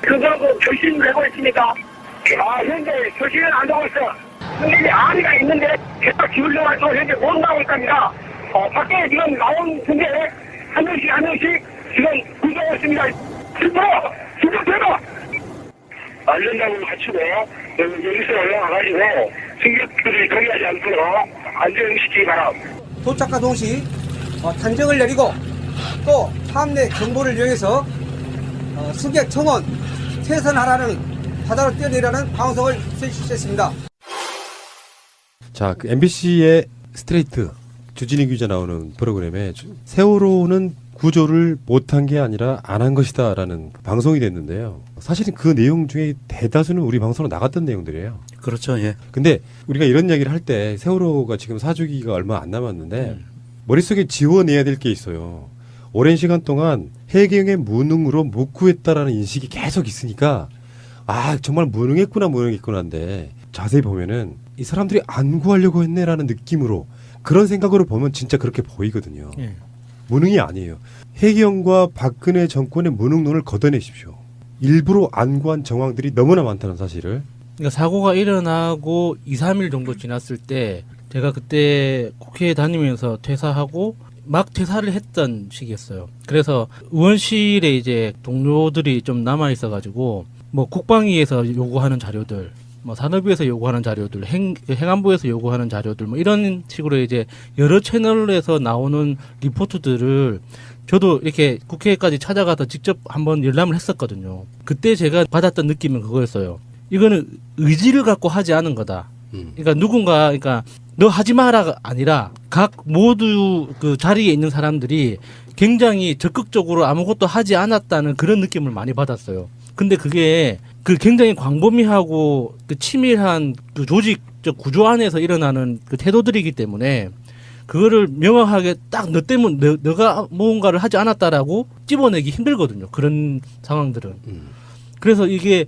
그거하고 교신 내고 있습니까? 현재 교신은 안 하고 있어. 선생님이 아리가 있는데 계속 기울여가지고 현재 못 나오고 있답니다. 밖에 지금 나온 중에 한 명씩 지금 구조하고 있습니다. 진짜 대박! 알른다고 갖추고 여기서 올라와가지고 승객들이 동의하지 않도록 안전시키기 바랍니다. 도착과 동시 단정을 내리고 또 함내 경보를 이용해서 승객 청원 퇴선하라는 바다로 뛰어내리라는 방송을 실시했습니다. 자, 그 MBC의 스트레이트 주진희 기자 나오는 프로그램에 세월호는 구조를 못한 게 아니라 안 한 것이다라는 방송이 됐는데요. 사실은 그 내용 중에 대다수는 우리 방송으로 나갔던 내용들이에요. 그렇죠. 예. 근데 우리가 이런 이야기를 할 때 세월호가 지금 사주기가 얼마 안 남았는데 머릿속에 지워내야 될 게 있어요. 오랜 시간 동안 해경의 무능으로 못 구했다라는 인식이 계속 있으니까 정말 무능했구나인데 자세히 보면은 이 사람들이 안 구하려고 했네라는 느낌으로 그런 생각으로 보면 진짜 그렇게 보이거든요. 예. 무능이 아니에요. 해경과 박근혜 정권의 무능론을 걷어내십시오. 일부러 안 구한 정황들이 너무나 많다는 사실을. 그러니까 사고가 일어나고 2, 3일 정도 지났을 때 제가 그때 국회에 다니면서 퇴사하고 막 퇴사를 했던 시기였어요. 그래서 의원실에 이제 동료들이 좀 남아 있어가지고 뭐 국방위에서 요구하는 자료들, 뭐 산업위에서 요구하는 자료들, 행안부에서 요구하는 자료들, 뭐 이런 식으로 이제 여러 채널에서 나오는 리포트들을 저도 이렇게 국회까지 찾아가서 직접 한번 열람을 했었거든요. 그때 제가 받았던 느낌은 그거였어요. 이거는 의지를 갖고 하지 않은 거다. 그러니까 너 하지 마라가 아니라 각 모두 그 자리에 있는 사람들이 굉장히 적극적으로 아무것도 하지 않았다는 그런 느낌을 많이 받았어요. 근데 그게 그 굉장히 광범위하고 그 치밀한 그 조직적 구조 안에서 일어나는 그 태도들이기 때문에 그거를 명확하게 딱 너 때문에 너가 무언가를 하지 않았다라고 집어내기 힘들거든요. 그런 상황들은. 그래서 이게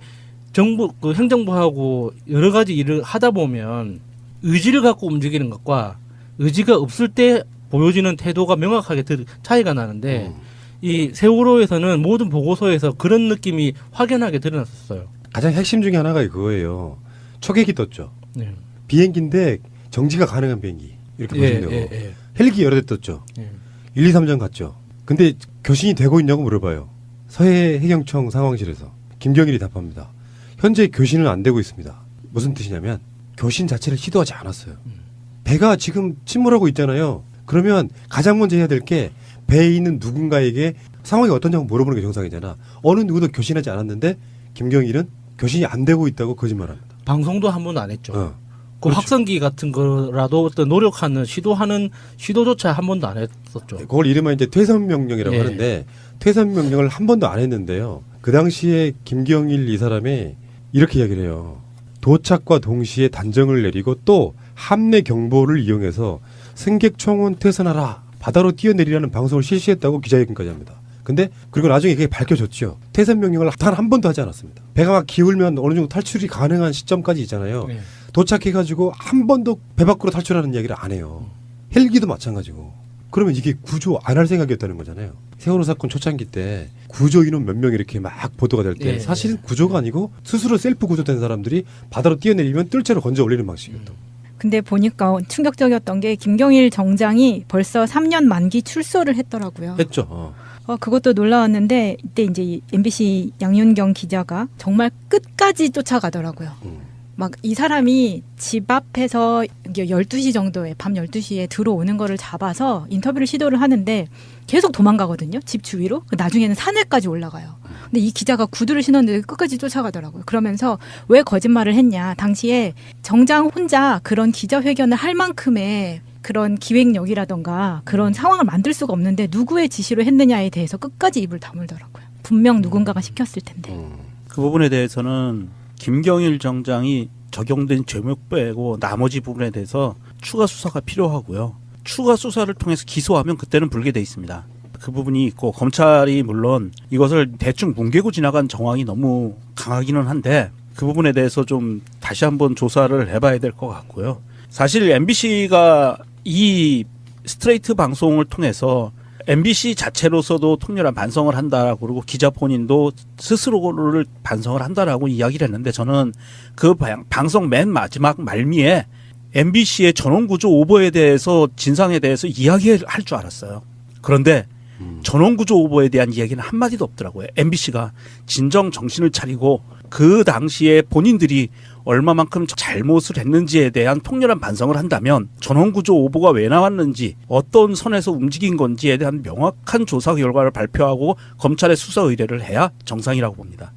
정부, 그 행정부하고 여러 가지 일을 하다 보면 의지를 갖고 움직이는 것과 의지가 없을 때 보여지는 태도가 명확하게 차이가 나는데 이 세월호에서는 모든 보고서에서 그런 느낌이 확연하게 드러났었어요. 가장 핵심 중에 하나가 그거예요. 초계기 떴죠. 네. 비행기인데 정지가 가능한 비행기. 이렇게 보시면 되고. 헬기 여러 대 떴죠. 1, 2, 3전 갔죠. 근데 교신이 되고 있냐고 물어봐요. 서해 해경청 상황실에서. 김경일이 답합니다. 현재 교신은 안 되고 있습니다. 무슨 뜻이냐면 교신 자체를 시도하지 않았어요. 배가 지금 침몰하고 있잖아요. 그러면 가장 먼저 해야 될 게 배에 있는 누군가에게 상황이 어떠냐고 물어보는 게 정상이잖아. 어느 누구도 교신하지 않았는데 김경일은 교신이 안 되고 있다고 거짓말합니다. 방송도 한 번도 안 했죠. 그 그렇죠. 확성기 같은 거라도 어떤 노력하는 시도조차 한 번도 안 했었죠. 그걸 이름은 이제 퇴선 명령이라고 하는데 퇴선 명령을 한 번도 안 했는데요. 그 당시에 김경일 이 사람이 이렇게 이야기를 해요. 도착과 동시에 단정을 내리고 또 함내 경보를 이용해서 승객 청원 퇴선하라. 바다로 뛰어내리라는 방송을 실시했다고 기자회견까지 합니다. 근데 그리고 나중에 그게 밝혀졌죠. 퇴선 명령을 단 한 번도 하지 않았습니다. 배가 막 기울면 어느 정도 탈출이 가능한 시점까지 있잖아요. 도착해가지고 한 번도 배 밖으로 탈출하는 이야기를 안 해요. 헬기도 마찬가지고. 그러면 이게 구조 안 할 생각이었다는 거잖아요. 세월호 사건 초창기 때 구조 인원 몇 명 이렇게 막 보도가 될 때 사실은 구조가 아니고 스스로 셀프 구조된 사람들이 바다로 뛰어내리면 뜰채로 건져 올리는 방식이었던. 근데 보니까 충격적이었던 게 김경일 정장이 벌써 3년 만기 출소를 했더라고요. 했죠. 그것도 놀라웠는데 이때 이제 MBC 양윤경 기자가 정말 끝까지 쫓아가더라고요. 막 이 사람이 집 앞에서 12시 정도에 밤 12시에 들어오는 거를 잡아서 인터뷰를 시도를 하는데 계속 도망가거든요. 집 주위로. 나중에는 산에까지 올라가요. 근데 이 기자가 구두를 신었는데 끝까지 쫓아가더라고요. 그러면서 왜 거짓말을 했냐. 당시에 정장 혼자 그런 기자회견을 할 만큼의 그런 기획력이라던가 그런 상황을 만들 수가 없는데 누구의 지시로 했느냐에 대해서 끝까지 입을 다물더라고요. 분명 누군가가 시켰을 텐데. 그 부분에 대해서는 김경일 정장이 적용된 죄목 빼고 나머지 부분에 대해서 추가 수사가 필요하고요. 추가 수사를 통해서 기소하면 그때는 불게 돼 있습니다. 그 부분이 있고 검찰이 물론 이것을 대충 뭉개고 지나간 정황이 너무 강하기는 한데 그 부분에 대해서 좀 다시 한번 조사를 해봐야 될 것 같고요. 사실 MBC가 이 스트레이트 방송을 통해서 MBC 자체로서도 통렬한 반성을 한다라고 그러고 기자 본인도 스스로를 반성을 한다라고 이야기를 했는데 저는 그 방송 맨 마지막 말미에 MBC의 전원구조 오버에 대해서 진상에 대해서 이야기할 줄 알았어요. 그런데 전원구조 오버에 대한 이야기는 한마디도 없더라고요. MBC가 진정 정신을 차리고 그 당시에 본인들이 얼마만큼 잘못을 했는지에 대한 통렬한 반성을 한다면 전원구조 오보가 왜 나왔는지 어떤 선에서 움직인 건지에 대한 명확한 조사 결과를 발표하고 검찰에 수사 의뢰를 해야 정상이라고 봅니다.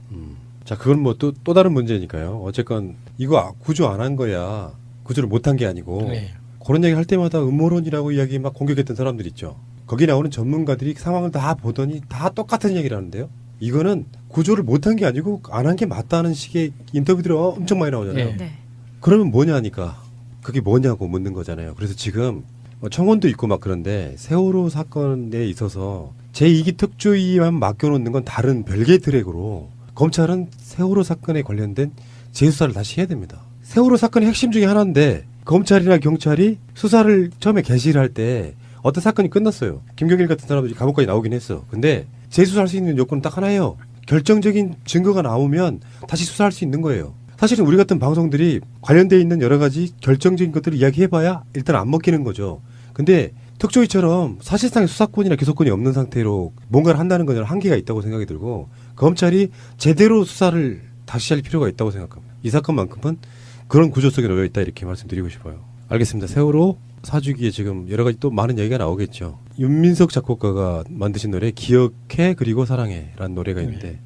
자, 그건 뭐 또 다른 문제니까요. 어쨌건 이거 구조 안 한 거야. 구조를 못한 게 아니고 네. 그런 얘기 할 때마다 음모론이라고 이야기 막 공격했던 사람들 있죠. 거기 나오는 전문가들이 상황을 다 보더니 다 똑같은 얘기를 하는데요. 이거는 구조를 못한 게 아니고 안 한 게 맞다는 식의 인터뷰들이 엄청 많이 나오잖아요. 네. 그러면 뭐냐니까 그게 뭐냐고 묻는 거잖아요. 그래서 지금 청원도 있고 막 그런데 세월호 사건에 있어서 제2기 특조위만 맡겨놓는 건 다른 별개의 트랙으로 검찰은 세월호 사건에 관련된 재수사를 다시 해야 됩니다. 세월호 사건의 핵심 중에 하나인데 검찰이나 경찰이 수사를 처음에 개시를 할 때 어떤 사건이 끝났어요. 김경일 같은 사람들이 감옥까지 나오긴 했어. 근데 재수사할 수 있는 요건은 딱 하나예요. 결정적인 증거가 나오면 다시 수사할 수 있는 거예요. 사실은 우리 같은 방송들이 관련돼 있는 여러 가지 결정적인 것들을 이야기해봐야 일단 안 먹히는 거죠. 근데 특조위처럼 사실상의 수사권이나 기소권이 없는 상태로 뭔가를 한다는 건 한계가 있다고 생각이 들고 검찰이 제대로 수사를 다시 할 필요가 있다고 생각합니다. 이 사건만큼은 그런 구조 속에 놓여 있다 이렇게 말씀드리고 싶어요. 알겠습니다. 세월호 사주기에 지금 여러 가지 또 많은 얘기가 나오겠죠. 윤민석 작곡가가 만드신 노래 기억해 그리고 사랑해라는 노래가 있는데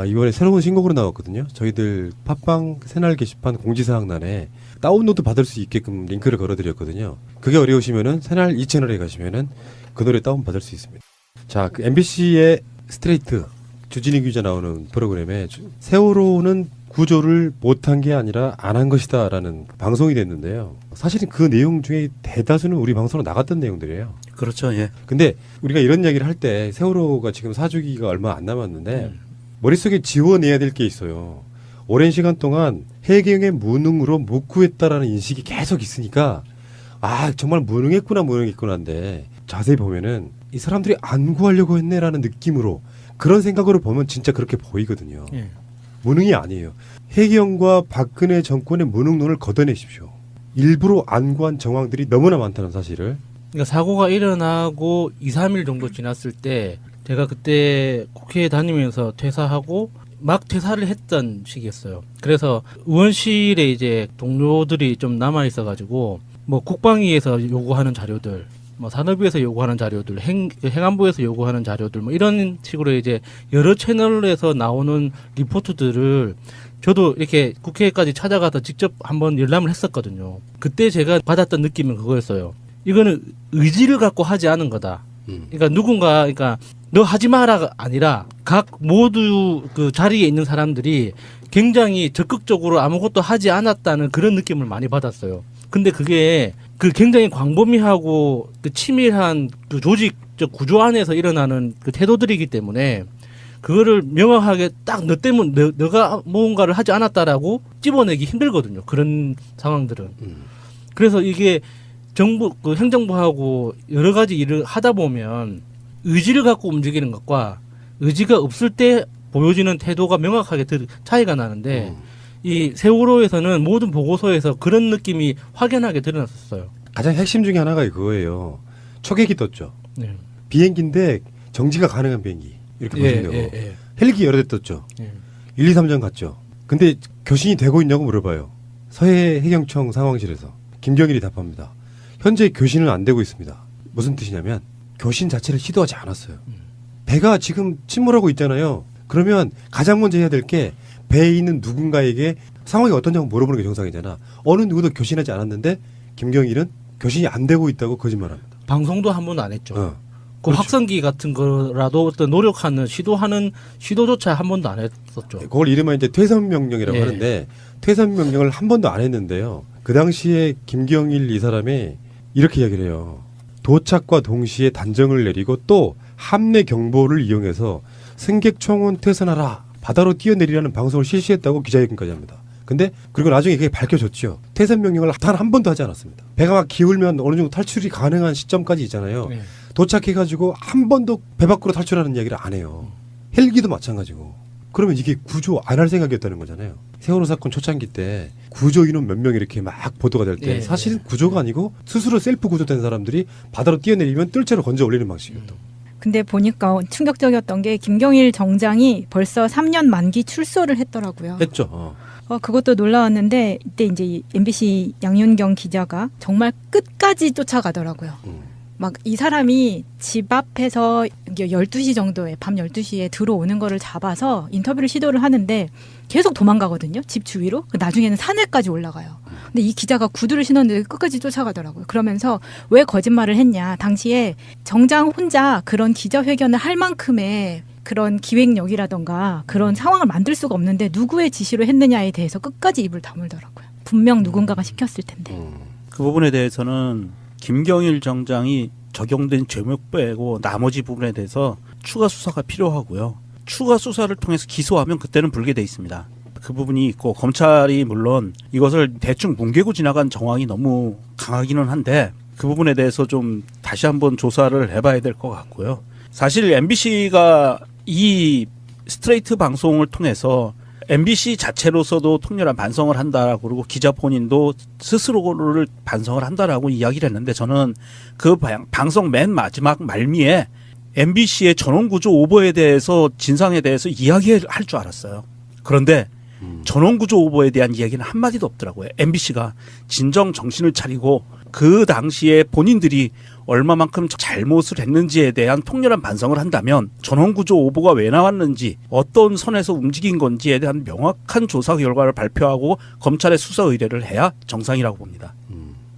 이번에 새로운 신곡으로 나왔거든요. 저희들 팟빵 새날 게시판 공지사항란에 다운로드 받을 수 있게끔 링크를 걸어드렸거든요. 그게 어려우시면은 새날 2채널에 가시면은 그 노래 다운 받을 수 있습니다. 자, 그 MBC의 스트레이트 주진희 기자 나오는 프로그램에 세월호는 구조를 못한 게 아니라 안 한 것이다라는 방송이 됐는데요. 사실은 그 내용 중에 대다수는 우리 방송으로 나갔던 내용들이에요. 그렇죠. 예. 근데 우리가 이런 이야기를 할 때 세월호가 지금 사주기가 얼마 안 남았는데 머릿속에 지워내야 될 게 있어요. 오랜 시간 동안 해경의 무능으로 묵구했다라는 인식이 계속 있으니까 정말 무능했구나인데 자세히 보면은 이 사람들이 안 구하려고 했네라는 느낌으로 그런 생각으로 보면 진짜 그렇게 보이거든요. 예. 무능이 아니에요. 해경과 박근혜 정권의 무능론을 걷어내십시오. 일부러 안 구한 정황들이 너무나 많다는 사실을. 그러니까 사고가 일어나고 2, 3일 정도 지났을 때 제가 그때 국회에 다니면서 퇴사하고 막 퇴사를 했던 시기였어요. 그래서 의원실에 이제 동료들이 좀 남아 있어가지고 뭐 국방위에서 요구하는 자료들, 뭐 산업위에서 요구하는 자료들, 행안부에서 요구하는 자료들, 뭐 이런 식으로 이제 여러 채널에서 나오는 리포트들을 저도 이렇게 국회까지 찾아가서 직접 한번 열람을 했었거든요. 그때 제가 받았던 느낌은 그거였어요. 이거는 의지를 갖고 하지 않은 거다. 그러니까 너 하지 마라 아니라 각 모두 그 자리에 있는 사람들이 굉장히 적극적으로 아무것도 하지 않았다는 그런 느낌을 많이 받았어요. 근데 그게 그 굉장히 광범위하고 그 치밀한 그 조직적 구조 안에서 일어나는 그 태도들이기 때문에 그거를 명확하게 딱 너 때문에 너가 뭔가를 하지 않았다라고 찝어내기 힘들거든요. 그런 상황들은. 그래서 이게 정부, 그 행정부하고 여러 가지 일을 하다 보면 의지를 갖고 움직이는 것과 의지가 없을 때 보여지는 태도가 명확하게 차이가 나는데 이 세월호에서는 모든 보고서에서 그런 느낌이 확연하게 드러났었어요. 가장 핵심 중에 하나가 그거예요. 초계기 떴죠. 네. 비행기인데 정지가 가능한 비행기. 이렇게 보시면 되고. 헬기 여러 대 떴죠. 1, 2, 3전 갔죠. 근데 교신이 되고 있냐고 물어봐요. 서해 해경청 상황실에서. 김경일이 답합니다. 현재 교신은 안 되고 있습니다. 무슨 뜻이냐면 교신 자체를 시도하지 않았어요. 배가 지금 침몰하고 있잖아요. 그러면 가장 먼저 해야 될 게 배에 있는 누군가에게 상황이 어떠냐고 물어보는 게 정상이잖아. 어느 누구도 교신하지 않았는데 김경일은 교신이 안 되고 있다고 거짓말합니다. 방송도 한 번도 안 했죠. 그 그렇죠. 확성기 같은 거라도 어떤 노력하는 시도조차 한 번도 안 했었죠. 그걸 이름은 이제 퇴선 명령이라고 하는데 퇴선 명령을 한 번도 안 했는데요. 그 당시에 김경일 이 사람이 이렇게 이야기를 해요. 도착과 동시에 단정을 내리고 또 함내 경보를 이용해서 승객 총원 퇴선하라. 바다로 뛰어내리라는 방송을 실시했다고 기자회견까지 합니다. 근데 그리고 나중에 그게 밝혀졌죠. 퇴선 명령을 단 한 번도 하지 않았습니다. 배가 막 기울면 어느 정도 탈출이 가능한 시점까지 있잖아요. 도착해가지고 한 번도 배 밖으로 탈출하는 이야기를 안 해요. 헬기도 마찬가지고. 그러면 이게 구조 안 할 생각이었다는 거잖아요. 세월호 사건 초창기 때 구조 인원 몇 명 이렇게 막 보도가 될 때 예, 사실은 구조가 아니고 스스로 셀프 구조된 사람들이 바다로 뛰어내리면 뜰채로 건져 올리는 방식이었던. 근데 보니까 충격적이었던 게 김경일 정장이 벌써 3년 만기 출소를 했더라고요. 했죠. 그것도 놀라웠는데 이때 이제 이 MBC 양윤경 기자가 정말 끝까지 쫓아가더라고요. 막 이 사람이 집 앞에서 12시 정도에 밤 12시에 들어오는 거를 잡아서 인터뷰를 시도를 하는데 계속 도망가거든요. 집 주위로. 나중에는 산에까지 올라가요. 근데 이 기자가 구두를 신었는데 끝까지 쫓아가더라고요. 그러면서 왜 거짓말을 했냐. 당시에 정장 혼자 그런 기자회견을 할 만큼의 그런 기획력이라던가 그런 상황을 만들 수가 없는데 누구의 지시로 했느냐에 대해서 끝까지 입을 다물더라고요. 분명 누군가가 시켰을 텐데. 그 부분에 대해서는 김경일 정장이 적용된 죄목 빼고 나머지 부분에 대해서 추가 수사가 필요하고요. 추가 수사를 통해서 기소하면 그때는 불게 돼 있습니다. 그 부분이 있고 검찰이 물론 이것을 대충 뭉개고 지나간 정황이 너무 강하기는 한데 그 부분에 대해서 좀 다시 한번 조사를 해봐야 될 것 같고요. 사실 MBC가 이 스트레이트 방송을 통해서 MBC 자체로서도 통렬한 반성을 한다라고 그러고 기자 본인도 스스로를 반성을 한다라고 이야기를 했는데 저는 그 방송 맨 마지막 말미에 MBC의 전원구조 오버에 대해서 진상에 대해서 이야기할 줄 알았어요. 그런데 전원구조 오버에 대한 이야기는 한마디도 없더라고요. MBC가 진정 정신을 차리고 그 당시에 본인들이 얼마만큼 잘못을 했는지에 대한 통렬한 반성을 한다면 전원구조 오보가 왜 나왔는지 어떤 선에서 움직인 건지에 대한 명확한 조사 결과를 발표하고 검찰에 수사 의뢰를 해야 정상이라고 봅니다.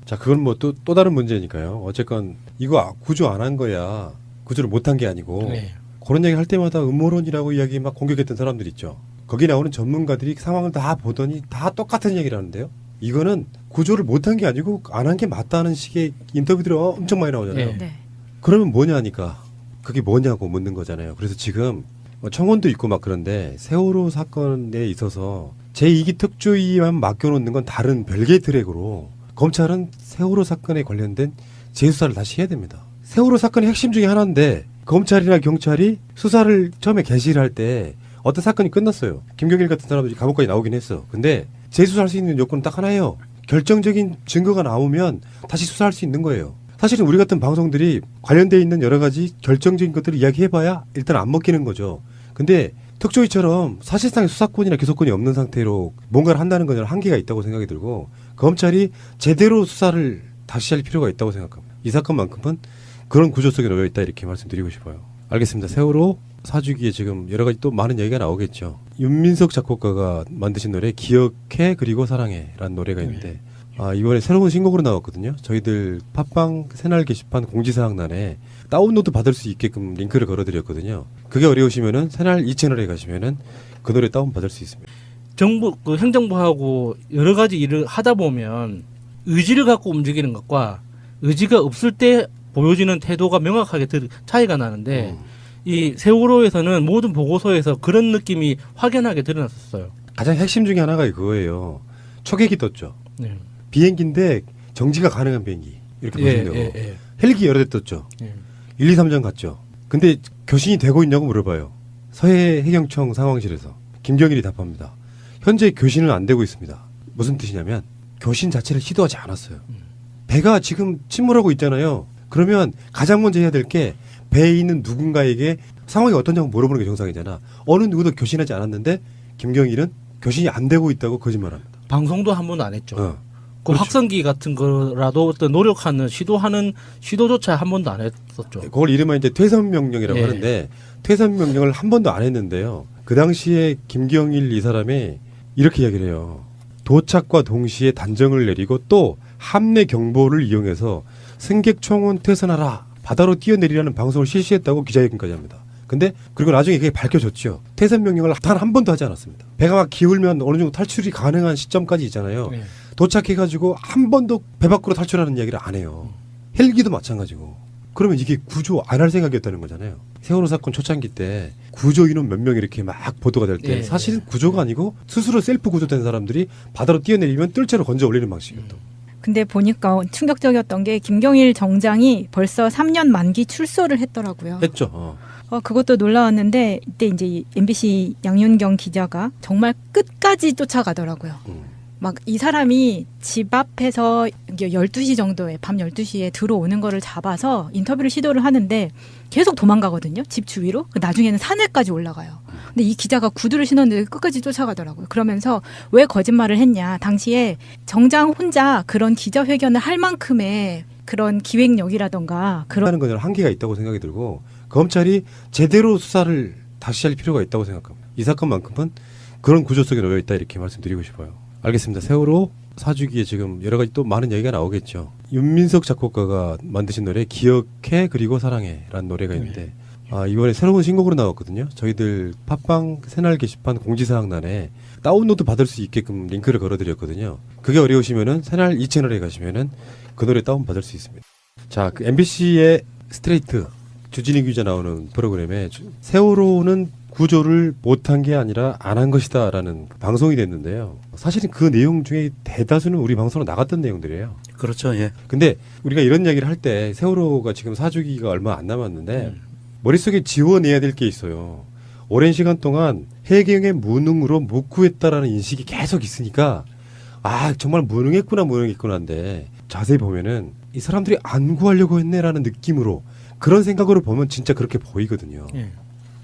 자, 그건 뭐 또 다른 문제니까요. 어쨌건 이거 구조 안 한 거야. 구조를 못한 게 아니고 네. 그런 얘기 할 때마다 음모론이라고 이야기 막 공격했던 사람들 있죠. 거기 나오는 전문가들이 상황을 다 보더니 다 똑같은 얘기를 하는데요. 이거는 구조를 못한 게 아니고 안 한 게 맞다는 식의 인터뷰들이 엄청 많이 나오잖아요. 네. 네. 그러면 뭐냐니까 그게 뭐냐고 묻는 거잖아요. 그래서 지금 청원도 있고 막 그런데 세월호 사건에 있어서 제2기 특조위만 맡겨놓는 건 다른 별개의 트랙으로 검찰은 세월호 사건에 관련된 재수사를 다시 해야 됩니다. 세월호 사건의 핵심 중에 하나인데 검찰이나 경찰이 수사를 처음에 개시를 할 때 어떤 사건이 끝났어요. 김경일 같은 사람들이 감옥까지 나오긴 했어. 근데 재수사할 수 있는 요건은 딱 하나예요. 결정적인 증거가 나오면 다시 수사할 수 있는 거예요. 사실은 우리 같은 방송들이 관련돼 있는 여러 가지 결정적인 것들을 이야기해봐야 일단 안 먹히는 거죠. 근데 특조위처럼 사실상의 수사권이나 기소권이 없는 상태로 뭔가를 한다는 건 한계가 있다고 생각이 들고 검찰이 제대로 수사를 다시 할 필요가 있다고 생각합니다. 이 사건만큼은 그런 구조 속에 놓여 있다 이렇게 말씀드리고 싶어요. 알겠습니다. 세월호 사주기에 지금 여러 가지 또 많은 얘기가 나오겠죠. 윤민석 작곡가가 만드신 노래 기억해 그리고 사랑해라는 노래가 있는데 이번에 새로운 신곡으로 나왔거든요. 저희들 팟빵 새날 게시판 공지사항란에 다운로드 받을 수 있게끔 링크를 걸어드렸거든요. 그게 어려우시면은 새날 2채널에 가시면은 그 노래 다운 받을 수 있습니다. 정부 그 행정부하고 여러 가지 일을 하다 보면 의지를 갖고 움직이는 것과 의지가 없을 때 보여지는 태도가 명확하게 차이가 나는데 이 세월호에서는 모든 보고서에서 그런 느낌이 확연하게 드러났었어요. 가장 핵심 중에 하나가 그거예요. 초계기 떴죠. 네. 비행기인데 정지가 가능한 비행기 이렇게 보시면 되고 헬기 여러 대 떴죠. 예. 1, 2, 3전 갔죠. 근데 교신이 되고 있냐고 물어봐요. 서해 해경청 상황실에서 김경일이 답합니다. 현재 교신은 안 되고 있습니다. 무슨 뜻이냐면 교신 자체를 시도하지 않았어요. 배가 지금 침몰하고 있잖아요. 그러면 가장 먼저 해야 될 게 배에 있는 누군가에게 상황이 어떠냐고 물어보는 게 정상이잖아. 어느 누구도 교신하지 않았는데 김경일은 교신이 안 되고 있다고 거짓말합니다. 방송도 한 번도 안 했죠. 그 그렇죠. 확성기 같은 거라도 어떤 노력하는 시도조차 한 번도 안 했었죠. 그걸 이름은 이제 퇴선 명령이라고 예. 하는데 퇴선 명령을 한 번도 안 했는데요. 그 당시에 김경일 이 사람이 이렇게 이야기를 해요. 도착과 동시에 단정을 내리고 또 함내 경보를 이용해서 승객 총원 퇴선하라. 바다로 뛰어내리라는 방송을 실시했다고 기자회견까지 합니다. 근데 그리고 나중에 그게 밝혀졌죠. 퇴선 명령을 단 한 번도 하지 않았습니다. 배가 막 기울면 어느 정도 탈출이 가능한 시점까지 있잖아요. 네. 도착해가지고 한 번도 배 밖으로 탈출하는 이야기를 안 해요. 헬기도 마찬가지고. 그러면 이게 구조 안 할 생각이었다는 거잖아요. 세월호 사건 초창기 때 구조 인원 몇 명 이렇게 막 보도가 될 때 네. 사실은 구조가 아니고 스스로 셀프 구조된 사람들이 바다로 뛰어내리면 뜰채로 건져 올리는 방식이었던. 근데 보니까 충격적이었던 게 김경일 정장이 벌써 3년 만기 출소를 했더라고요. 했죠. 그것도 놀라웠는데 이때 이제 이 MBC 양윤경 기자가 정말 끝까지 쫓아가더라고요. 막 이 사람이 집 앞에서 12시 정도에 밤 12시에 들어오는 거를 잡아서 인터뷰를 시도를 하는데 계속 도망가거든요. 집 주위로. 나중에는 산에까지 올라가요. 근데 이 기자가 구두를 신었는데 끝까지 쫓아가더라고요. 그러면서 왜 거짓말을 했냐. 당시에 정장 혼자 그런 기자회견을 할 만큼의 그런 기획력이라던가 그런 하는 거는 한계가 있다고 생각이 들고 검찰이 제대로 수사를 다시 할 필요가 있다고 생각합니다. 이 사건만큼은 그런 구조 속에 놓여 있다 이렇게 말씀드리고 싶어요. 알겠습니다. 세월호 사주기에 지금 여러 가지 또 많은 얘기가 나오겠죠. 윤민석 작곡가가 만드신 노래 기억해 그리고 사랑해라는 노래가 있는데 이번에 새로운 신곡으로 나왔거든요. 저희들 팟빵 새날 게시판 공지사항란에 다운로드 받을 수 있게끔 링크를 걸어드렸거든요. 그게 어려우시면은 새날 2채널에 가시면은 그 노래 다운 받을 수 있습니다. 자, 그 MBC의 스트레이트 주진희 기자 나오는 프로그램에 세월호는 구조를 못한 게 아니라 안 한 것이다라는 방송이 됐는데요. 사실은 그 내용 중에 대다수는 우리 방송으로 나갔던 내용들이에요. 그렇죠. 예. 근데 우리가 이런 이야기를 할 때 세월호가 지금 사주기가 얼마 안 남았는데 머릿속에 지워내야 될 게 있어요. 오랜 시간 동안 해경의 무능으로 못 구했다라는 인식이 계속 있으니까 정말 무능했구나인데 자세히 보면은 이 사람들이 안 구하려고 했네라는 느낌으로 그런 생각으로 보면 진짜 그렇게 보이거든요.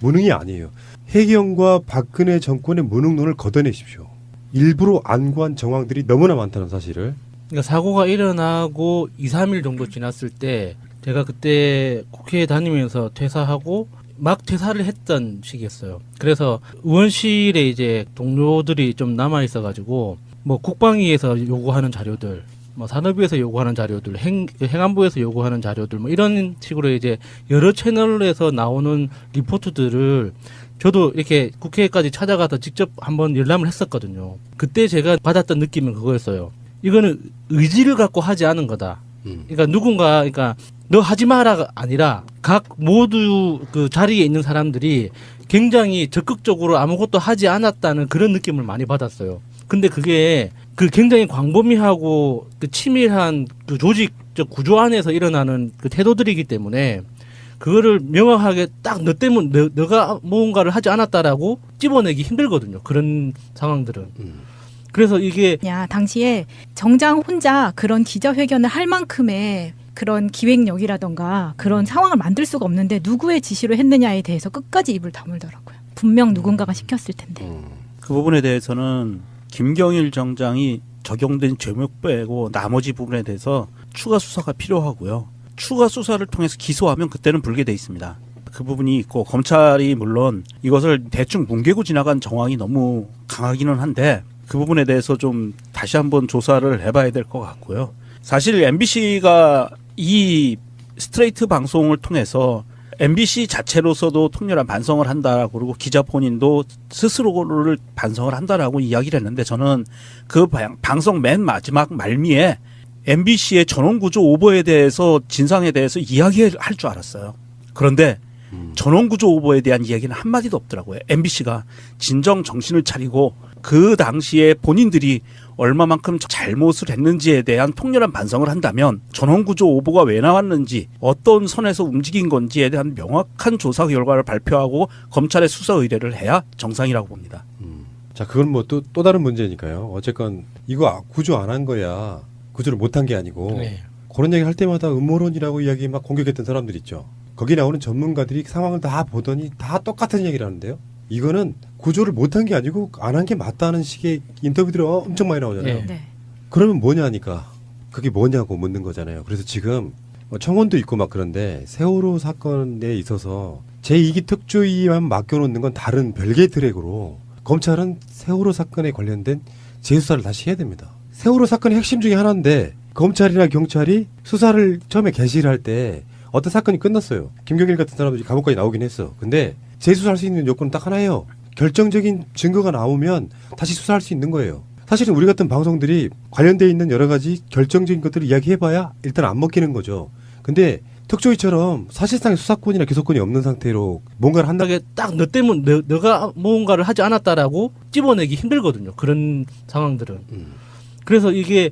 무능이 아니에요. 해경과 박근혜 정권의 무능론을 걷어내십시오. 일부러 안 구한 정황들이 너무나 많다는 사실을. 그러니까 사고가 일어나고 2, 3일 정도 지났을 때 제가 그때 국회에 다니면서 퇴사하고 막 퇴사를 했던 시기였어요. 그래서 의원실에 이제 동료들이 좀 남아 있어가지고 뭐 국방위에서 요구하는 자료들, 뭐 산업위에서 요구하는 자료들, 행안부에서 요구하는 자료들, 뭐 이런 식으로 이제 여러 채널에서 나오는 리포트들을 저도 이렇게 국회까지 찾아가서 직접 한번 열람을 했었거든요. 그때 제가 받았던 느낌은 그거였어요. 이거는 의지를 갖고 하지 않은 거다. 그러니까 그러니까 너 하지 마라가 아니라 각 모두 그 자리에 있는 사람들이 굉장히 적극적으로 아무것도 하지 않았다는 그런 느낌을 많이 받았어요. 근데 그게 그 굉장히 광범위하고 그 치밀한 그 조직적 구조 안에서 일어나는 그 태도들이기 때문에 그거를 명확하게 딱 너 때문에 너가 뭔가를 하지 않았다라고 찝어내기 힘들거든요. 그런 상황들은. 그래서 이게 당시에 정장 혼자 그런 기자회견을 할 만큼의 그런 기획력이라던가 그런 상황을 만들 수가 없는데 누구의 지시로 했느냐에 대해서 끝까지 입을 다물더라고요. 분명 누군가가 시켰을 텐데. 그 부분에 대해서는 김경일 정장이 적용된 죄목 빼고 나머지 부분에 대해서 추가 수사가 필요하고요. 추가 수사를 통해서 기소하면 그때는 불게 돼 있습니다. 그 부분이 있고 검찰이 물론 이것을 대충 뭉개고 지나간 정황이 너무 강하기는 한데 그 부분에 대해서 좀 다시 한번 조사를 해봐야 될 것 같고요. 사실 MBC가 이 스트레이트 방송을 통해서 MBC 자체로서도 통렬한 반성을 한다. 그리고 기자 본인도 스스로를 반성을 한다라고 이야기를 했는데 저는 그 방송 맨 마지막 말미에 MBC의 전원구조 오버에 대해서 진상에 대해서 이야기할 줄 알았어요. 그런데 전원구조 오버에 대한 이야기는 한마디도 없더라고요. MBC가 진정 정신을 차리고 그 당시에 본인들이 얼마만큼 잘못을 했는지에 대한 통렬한 반성을 한다면 전원구조 오보가 왜 나왔는지 어떤 선에서 움직인 건지에 대한 명확한 조사 결과를 발표하고 검찰에 수사 의뢰를 해야 정상이라고 봅니다. 자, 그건 뭐 또 다른 문제니까요. 어쨌건 이거 구조 안 한 거야. 구조를 못한 게 아니고 그런 얘기 할 때마다 음모론이라고 이야기 막 공격했던 사람들 있죠. 거기 나오는 전문가들이 상황을 다 보더니 다 똑같은 얘기를 하는데요. 이거는 구조를 못한 게 아니고 안 한 게 맞다는 식의 인터뷰들이 엄청 많이 나오잖아요. 네. 그러면 뭐냐니까 그게 뭐냐고 묻는 거잖아요. 그래서 지금 청원도 있고 막 그런데 세월호 사건에 있어서 제2기 특조위만 맡겨놓는 건 다른 별개의 트랙으로 검찰은 세월호 사건에 관련된 재수사를 다시 해야 됩니다. 세월호 사건의 핵심 중에 하나인데 검찰이나 경찰이 수사를 처음에 개시를 할 때 어떤 사건이 끝났어요. 김경일 같은 사람들이 감옥까지 나오긴 했어. 근데 재수사할 수 있는 요건은 딱 하나예요. 결정적인 증거가 나오면 다시 수사할 수 있는 거예요. 사실은 우리 같은 방송들이 관련돼 있는 여러 가지 결정적인 것들을 이야기해봐야 일단 안 먹히는 거죠. 근데 특조위처럼 사실상의 수사권이나 기소권이 없는 상태로 뭔가를 한다. 딱 너 때문에 너가 뭔가를 하지 않았다라고 찝어내기 힘들거든요. 그런 상황들은. 그래서 이게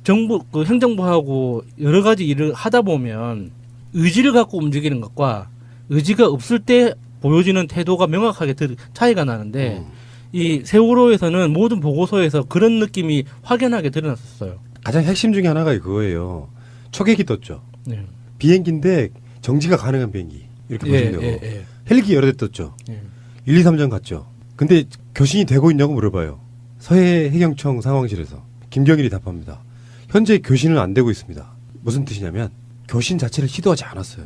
정부 그 행정부하고 여러 가지 일을 하다 보면 의지를 갖고 움직이는 것과 의지가 없을 때 보여지는 태도가 명확하게 차이가 나는데 이 세월호에서는 모든 보고서에서 그런 느낌이 확연하게 드러났었어요. 가장 핵심 중에 하나가 그거예요. 초계기 떴죠. 네. 비행기인데 정지가 가능한 비행기 이렇게 보시면 되고 예. 헬기 여러 대 떴죠. 예. 1, 2, 3전 갔죠. 근데 교신이 되고 있냐고 물어봐요. 서해 해경청 상황실에서 김경일이 답합니다. 현재 교신은 안 되고 있습니다. 무슨 뜻이냐면 교신 자체를 시도하지 않았어요.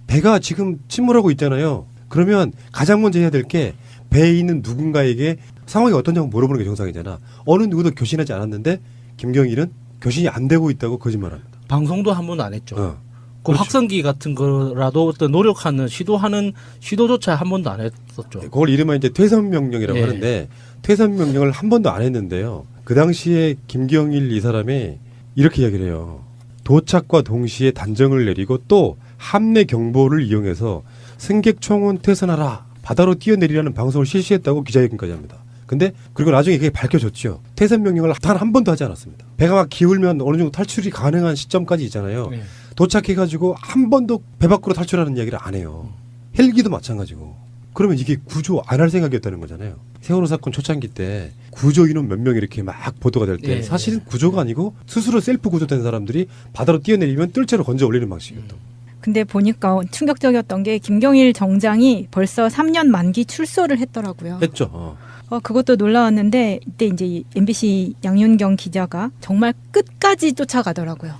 배가 지금 침몰하고 있잖아요. 그러면 가장 먼저 해야 될 게 배에 있는 누군가에게 상황이 어떠냐고 물어보는 게 정상이잖아. 어느 누구도 교신하지 않았는데 김경일은 교신이 안 되고 있다고 거짓말합니다. 방송도 한 번도 안 했죠. 그 그렇죠. 확성기 같은 거라도 어떤 노력하는 시도조차 한 번도 안 했었죠. 그걸 이름은 이제 퇴선 명령이라고 예. 하는데 퇴선 명령을 한 번도 안 했는데요. 그 당시에 김경일 이 사람이 이렇게 이야기를 해요. 도착과 동시에 단정을 내리고 또 함내 경보를 이용해서 승객 총원 퇴선하라. 바다로 뛰어내리라는 방송을 실시했다고 기자회견까지 합니다. 근데 그리고 나중에 그게 밝혀졌죠. 퇴선 명령을 단 한 번도 하지 않았습니다. 배가 막 기울면 어느 정도 탈출이 가능한 시점까지 있잖아요. 네. 도착해가지고 한 번도 배 밖으로 탈출하는 이야기를 안 해요. 헬기도 마찬가지고. 그러면 이게 구조 안 할 생각이었다는 거잖아요. 세월호 사건 초창기 때 구조 인원 몇 명 이렇게 막 보도가 될 때 네. 사실은 구조가 아니고 스스로 셀프 구조된 사람들이 바다로 뛰어내리면 뜰채로 건져 올리는 방식이었던. 근데 보니까 충격적이었던 게 김경일 정장이 벌써 3년 만기 출소를 했더라고요. 했죠. 그것도 놀라웠는데 이때 이제 이 MBC 양윤경 기자가 정말 끝까지 쫓아가더라고요.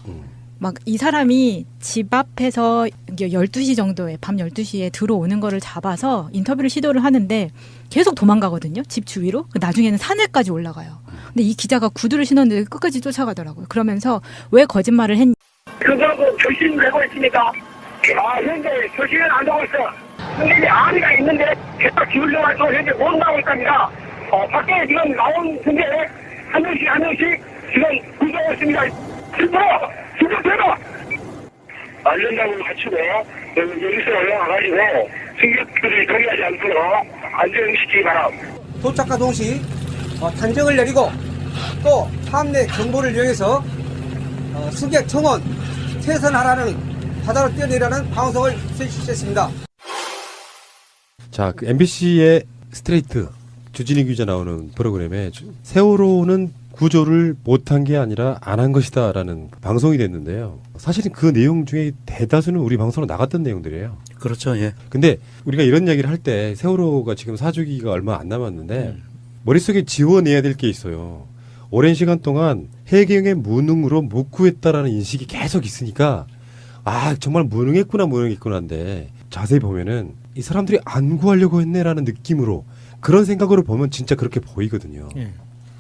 막 이 사람이 집 앞에서 12시 정도에 밤 12시에 들어오는 거를 잡아서 인터뷰를 시도를 하는데 계속 도망가거든요. 집 주위로. 나중에는 산에까지 올라가요. 근데 이 기자가 구두를 신었는데 끝까지 쫓아가더라고요. 그러면서 왜 거짓말을 했냐. 그거하고 교신 되고 있습니까? 현재 교신은 안 되고 있어. 근데 아리가 있는데 계속 기울여가지고 현재 못 나오고 있답니다. 밖에 지금 나온 승객 한 명씩 지금 구조하고 있습니다. 진짜 대박! 안전장을 갖추고 여기서 올라와가지고 승객들이 동의하지 않도록 안전시키기 바랍니다. 도착과 동시 단정을 내리고 또 함내 경보를 이용해서 승객 청원 퇴선하라는 바다로 뛰어내리라는 방송을 실시했습니다. 자, 그 MBC의 스트레이트 주진희 기자 나오는 프로그램에 세월호는 구조를 못한 게 아니라 안 한 것이다라는 방송이 됐는데요. 사실은 그 내용 중에 대다수는 우리 방송으로 나갔던 내용들이에요. 그렇죠. 예. 근데 우리가 이런 이야기를 할 때 세월호가 지금 사주기가 얼마 안 남았는데 머릿속에 지워내야 될 게 있어요. 오랜 시간 동안 해경의 무능으로 못 구했다라는 인식이 계속 있으니까 정말 무능했구나인데 자세히 보면은 이 사람들이 안 구하려고 했네라는 느낌으로 그런 생각으로 보면 진짜 그렇게 보이거든요. 예.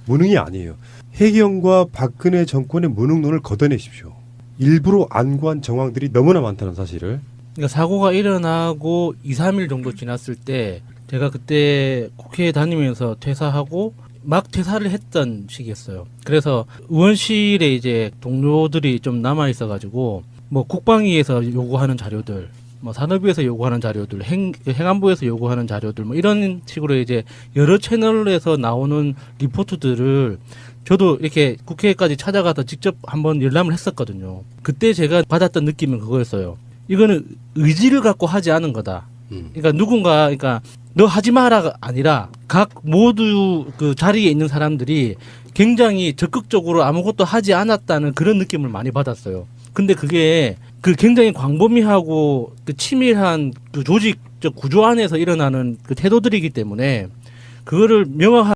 무능이 아니에요. 해경과 박근혜 정권의 무능론을 걷어내십시오. 일부러 안 구한 정황들이 너무나 많다는 사실을. 그러니까 사고가 일어나고 2, 3일 정도 지났을 때 제가 그때 국회에 다니면서 퇴사하고 막 퇴사를 했던 시기였어요. 그래서 의원실에 이제 동료들이 좀 남아 있어가지고 뭐 국방위에서 요구하는 자료들, 뭐 산업위에서 요구하는 자료들, 행안부에서 요구하는 자료들, 뭐 이런 식으로 이제 여러 채널에서 나오는 리포트들을 저도 이렇게 국회까지 찾아가서 직접 한번 열람을 했었거든요. 그때 제가 받았던 느낌은 그거였어요. 이거는 의지를 갖고 하지 않은 거다. 그러니까 너 하지 마라가 아니라 각 모두 그 자리에 있는 사람들이 굉장히 적극적으로 아무것도 하지 않았다는 그런 느낌을 많이 받았어요. 근데 그게 그 굉장히 광범위하고 그 치밀한 그 조직적 구조 안에서 일어나는 그 태도들이기 때문에 그거를 명확하게